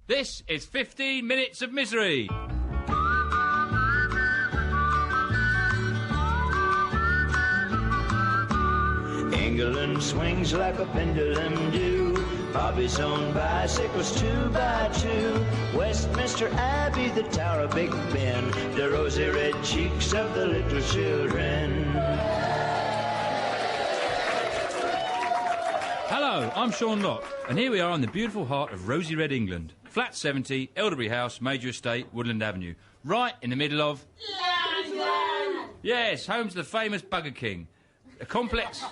This is 15 Minutes of Misery. England swings like a pendulum do. Bobby's on bicycles 2 by 2. Westminster Abbey, the Tower of Big Ben, the rosy red cheeks of the little children. Hello, I'm Sean Locke, and here we are in the beautiful heart of rosy red England. Flat 70, Elderbury House, Major Estate, Woodland Avenue. Right in the middle of... London! Yes, home to the famous Bugger King. A complex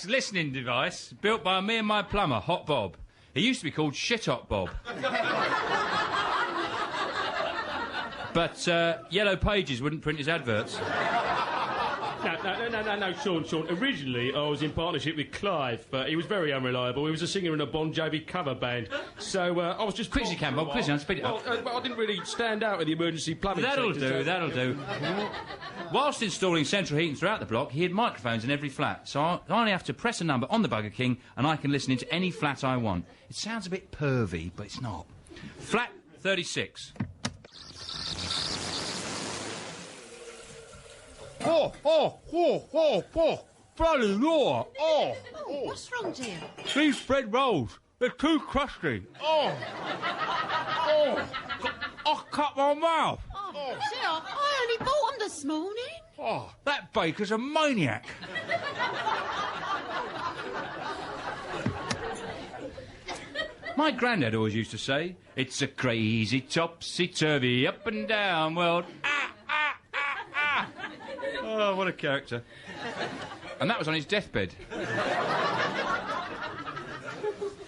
listening device built by me and my plumber, Hot Bob. He used to be called Shit Hot Bob. But Yellow Pages wouldn't print his adverts. No, Sean. Originally, I was in partnership with Clive, but he was very unreliable. He was a singer in a Bon Jovi cover band. So I was just... Quick as you can, Bob, quick as you can, speed it up. Well, I didn't really stand out in the emergency plumbing That'll sector, do. Whilst installing central heating throughout the block, he had microphones in every flat, so I only have to press a number on the Bugger King and I can listen into any flat I want. It sounds a bit pervy, but it's not. Flat 36. Oh, bloody Law. Oh, what's wrong, dear? These bread rolls, they're too crusty. I cut my mouth. Oh, dear, I only bought them this morning. Oh, that baker's a maniac. My granddad always used to say, it's a crazy, topsy-turvy, up and down world. Oh, what a character. And that was on his deathbed.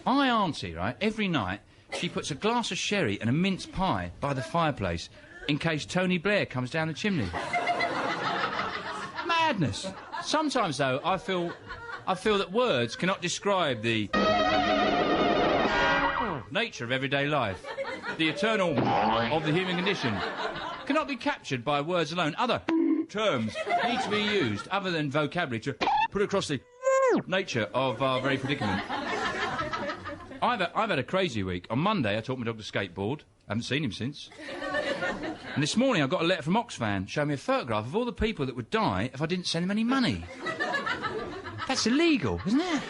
My auntie, right, every night, she puts a glass of sherry and a mince pie by the fireplace in case Tony Blair comes down the chimney. Madness. Sometimes, though, I feel that words cannot describe the nature of everyday life. The eternal of the human condition cannot be captured by words alone. Other terms need to be used other than vocabulary to put across the nature of our very predicament. I've had a crazy week. On Monday, I taught my dog to skateboard. I haven't seen him since. And this morning, I got a letter from Oxfam showing me a photograph of all the people that would die if I didn't send them any money. That's illegal, isn't it?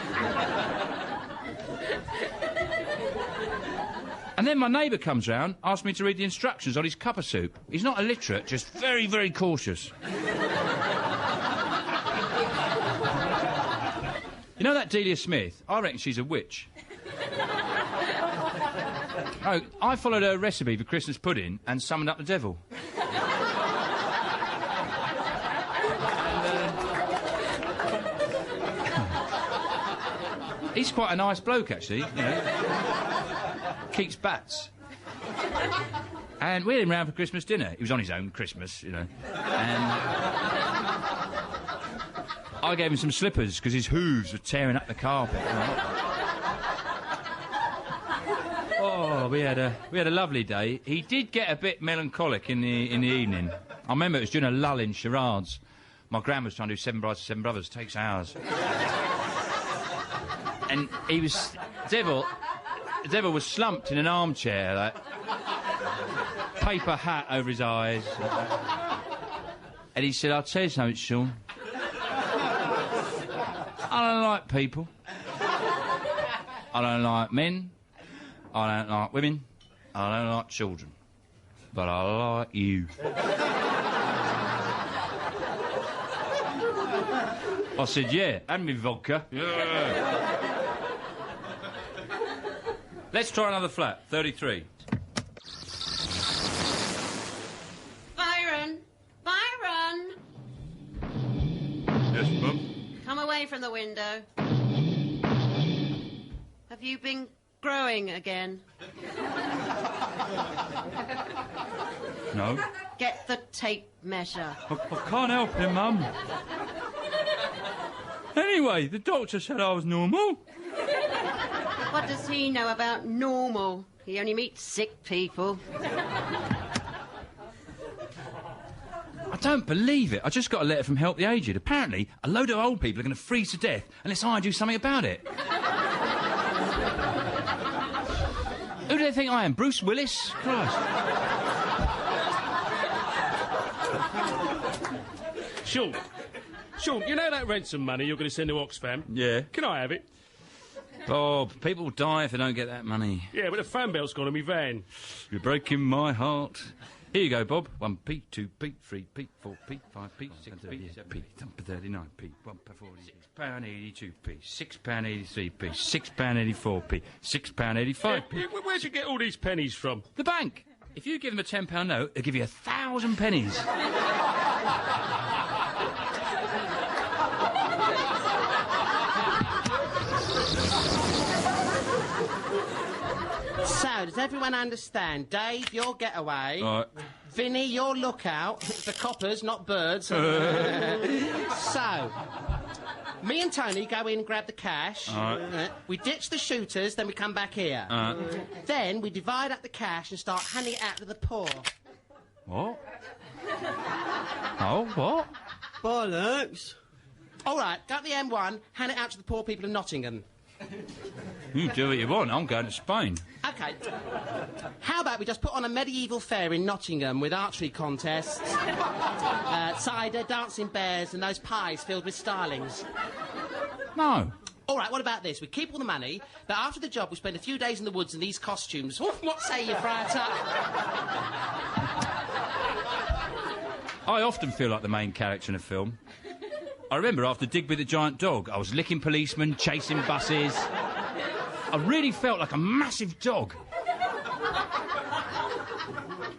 And then my neighbour comes round, asks me to read the instructions on his cup of soup. He's not illiterate, just very, very cautious. You know that Delia Smith? I reckon she's a witch. Oh, I followed her recipe for Christmas pudding and summoned up the devil. He's quite a nice bloke, actually, you know. Keeps bats. And we had him round for Christmas dinner. He was on his own Christmas, you know. And I gave him some slippers because his hooves were tearing up the carpet. You know? Oh, we had a lovely day. He did get a bit melancholic in the evening. I remember it was during a lull in charades. My gran was trying to do 7 Brides for 7 Brothers. It takes hours. And he was... The devil was slumped in an armchair, like... paper hat over his eyes. And he said, I'll tell you something, Sean. I don't like people. I don't like men. I don't like women. I don't like children. But I like you. I said, yeah, and me vodka. Yeah. Let's try another flat, 33. Byron! Yes, Mum? Come away from the window. Have you been growing again? No. Get the tape measure. I can't help it, Mum. Anyway, the doctor said I was normal. What does he know about normal? He only meets sick people. I don't believe it. I just got a letter from Help the Aged. Apparently, a load of old people are going to freeze to death unless I do something about it. Who do they think I am? Bruce Willis? Christ. Sean, you know that ransom money you're going to send to Oxfam? Yeah. Can I have it? Bob, people die if they don't get that money. Yeah, but the fan belt's gone on my van. You're breaking my heart. Here you go, Bob. 1p, 2p, 3p, 4p, 5p, 6p, 7p, 39p, 1p40, £6.82p, £6.83p, £6.84p, £6.85p. Where'd you get all these pennies from? The bank. If you give them a £10 note, they'll give you 1,000 pennies. So, does everyone understand? Dave, your getaway. Right. Vinny, your lookout. For coppers, not birds. So, me and Tony go in and grab the cash. Right. We ditch the shooters, then we come back here. Then we divide up the cash and start handing it out to the poor. What? Oh, what? Bollocks. All right, go up the M1, hand it out to the poor people of Nottingham. You do what you want. I'm going to Spain. OK. How about we just put on a medieval fair in Nottingham with archery contests, cider, dancing bears and those pies filled with starlings? No. All right, what about this? We keep all the money, but after the job we spend a few days in the woods in these costumes. What say you, Friar Tuck? I often feel like the main character in a film. I remember after Digby the Giant Dog, I was licking policemen, chasing buses. I really felt like a massive dog.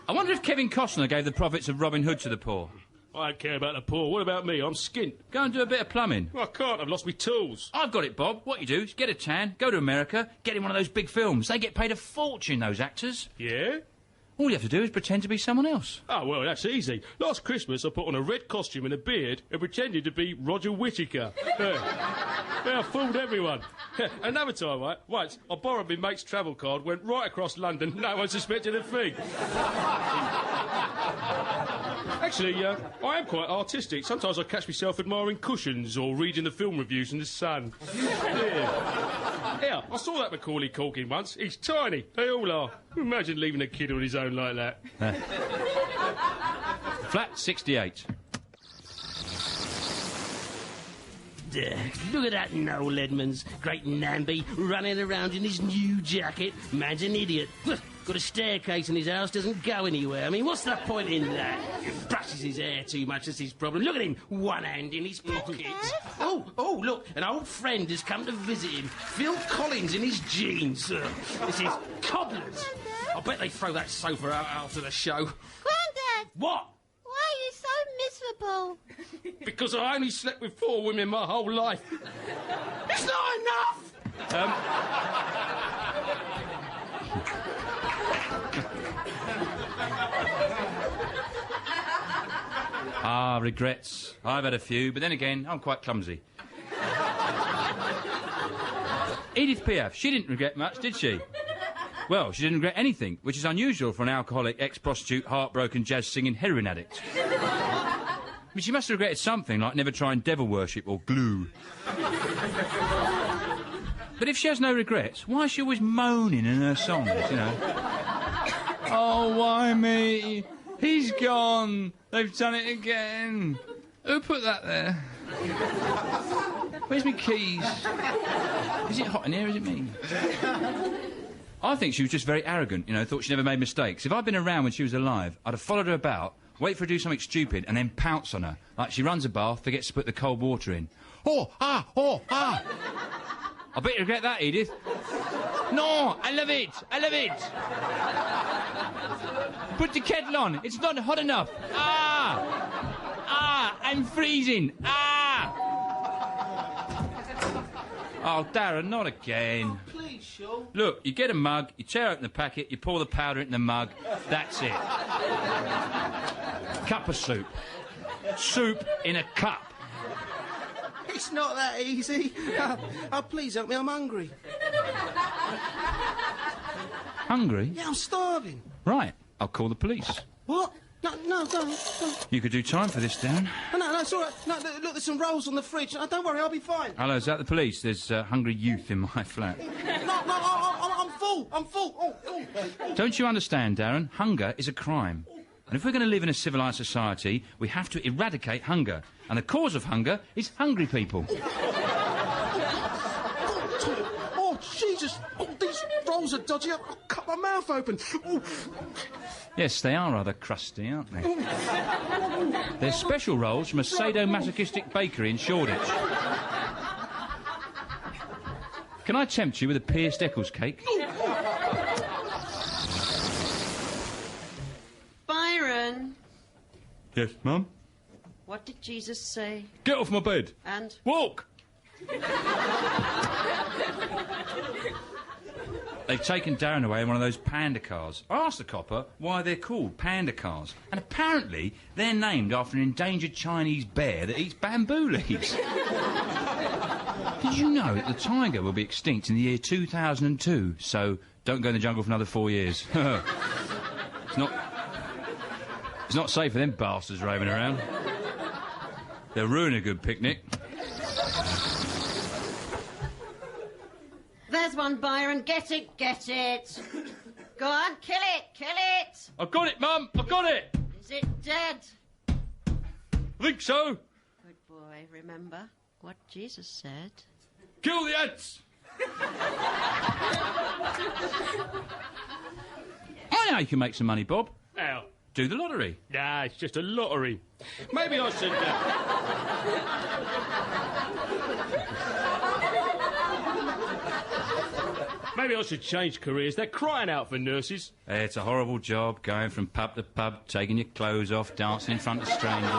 I wonder if Kevin Costner gave the profits of Robin Hood to the poor. I don't care about the poor. What about me? I'm skint. Go and do a bit of plumbing. Well, I can't. I've lost my tools. I've got it, Bob. What you do is get a tan, go to America, get in one of those big films. They get paid a fortune, those actors. Yeah? All you have to do is pretend to be someone else. Oh, well, that's easy. Last Christmas, I put on a red costume and a beard and pretended to be Roger Whittaker. I fooled everyone. Another time, right, once, I borrowed my mate's travel card, went right across London, no one suspected a thing. Actually, I am quite artistic. Sometimes I catch myself admiring cushions or reading the film reviews in the Sun. Yeah, I saw that Macaulay Culkin once. He's tiny. They all are. Imagine leaving a kid on his own like that. Flat 68. Look at that Noel Edmonds, great Namby, running around in his new jacket. Man's an idiot. Got a staircase in his house, doesn't go anywhere. I mean, what's the point in that? Brushes his hair too much, that's his problem. Look at him, one hand in his pocket. Oh, look, an old friend has come to visit him. Phil Collins in his jeans. This is cobblers. I bet they throw that sofa out after the show. Grandad! What? Why are you so miserable? Because I only slept with 4 women my whole life. It's not enough! Regrets. I've had a few, but then again, I'm quite clumsy. Edith Piaf, she didn't regret much, did she? Well, she didn't regret anything, which is unusual for an alcoholic, ex-prostitute, heartbroken, jazz-singing heroin addict. I mean, she must have regretted something, like never trying devil worship or glue. But if she has no regrets, why is she always moaning in her songs, you know? Oh, why me? He's gone. They've done it again. Who put that there? Where's my keys? Is it hot in here, is it me? I think she was just very arrogant, you know, thought she never made mistakes. If I'd been around when she was alive, I'd have followed her about, wait for her to do something stupid, and then pounce on her. Like she runs a bath, forgets to put the cold water in. Oh, ah! I bet you regret that, Edith. No, I love it. Put the kettle on. It's not hot enough. I'm freezing. Oh, Darren, not again. Please, Sean. Look, you get a mug, you tear open the packet, you pour the powder into the mug. That's it. Cup of soup. Soup in a cup. It's not that easy. Please help me, I'm hungry. Hungry? Yeah, I'm starving. Right, I'll call the police. What? No, don't. You could do time for this, Darren. No, it's all right. No, look, there's some rolls on the fridge. Don't worry, I'll be fine. Hello, is that the police? There's hungry youth in my flat. No, full. Oh. Don't you understand, Darren? Hunger is a crime. And if we're going to live in a civilised society, we have to eradicate hunger. And the cause of hunger is hungry people. Oh, Jesus. Oh, these rolls are dodgy. I'll cut my mouth open. Oh. Yes, they are rather crusty, aren't they? They're special rolls from a sadomasochistic bakery in Shoreditch. Can I tempt you with a pierced Eccles cake? Byron, Yes, Mum? what did Jesus say? Get off my bed. And Walk! They've taken Darren away in one of those panda cars. I asked the copper why they're called panda cars. And apparently they're named after an endangered Chinese bear that eats bamboo leaves. Did you know that the tiger will be extinct in the year 2002? So don't go in the jungle for another 4 years. It's not safe for them bastards roving around. They'll ruin a good picnic. there's one, Byron. Get it. Go on, kill it. I've got it, Mum. I've got it. Is it dead? I think so. Good boy. Remember what Jesus said. Kill the ants. I know you can make some money, Bob. How? Do the lottery. Nah, it's just a lottery. Maybe I should... Maybe I should change careers. They're crying out for nurses. It's a horrible job, going from pub to pub, taking your clothes off, dancing in front of strangers.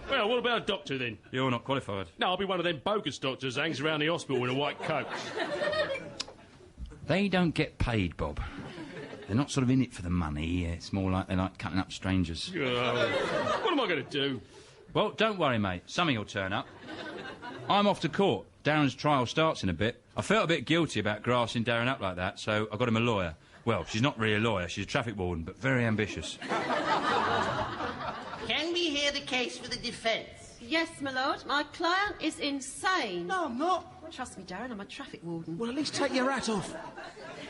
Well, what about a doctor, then? You're not qualified. No, I'll be one of them bogus doctors that hangs around the hospital in a white coat. They don't get paid, Bob. They're not sort of in it for the money. It's more like they like cutting up strangers. What am I going to do? Well, don't worry, mate. Something will turn up. I'm off to court. Darren's trial starts in a bit. I felt a bit guilty about grassing Darren up like that, so I got him a lawyer. Well, she's not really a lawyer. She's a traffic warden, but very ambitious. Can we hear the case for the defence? Yes, my lord. My client is insane. No, I'm not. Trust me, Darren. I'm a traffic warden. Well, at least take your hat off.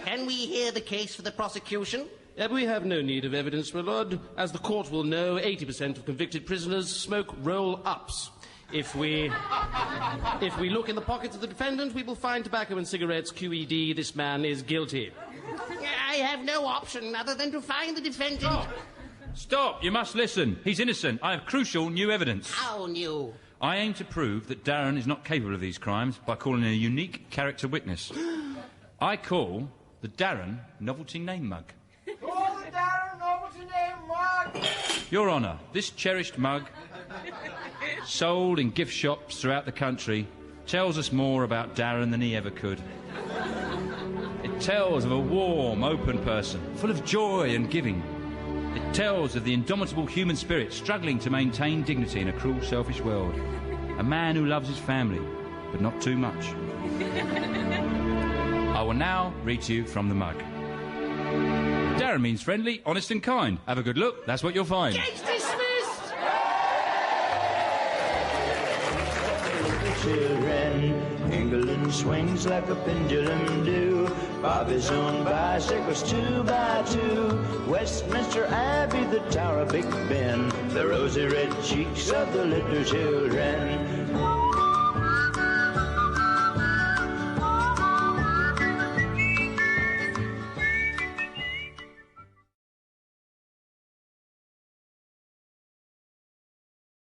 Can we hear the case for the prosecution? We have no need of evidence, my lord. As the court will know, 80% of convicted prisoners smoke roll-ups. If we look in the pockets of the defendant, we will find tobacco and cigarettes. QED, this man is guilty. I have no option other than to find the defendant. Stop! You must listen. He's innocent. I have crucial new evidence. How new? I aim to prove that Darren is not capable of these crimes by calling in a unique character witness. I call the Darren Novelty Name Mug. Call the Darren Novelty Name Mug! Your Honour, this cherished mug, sold in gift shops throughout the country, tells us more about Darren than he ever could. It tells of a warm, open person, full of joy and giving. It tells of the indomitable human spirit struggling to maintain dignity in a cruel, selfish world. A man who loves his family, but not too much. I will now read to you from the mug. Darren means friendly, honest and kind. Have a good look, that's what you'll find. Case dismissed! Children, England swings like a pendulum do. Bobby's on bicycles 2 by 2. Westminster Abbey, the Tower of Big Ben, the rosy red cheeks of the little children.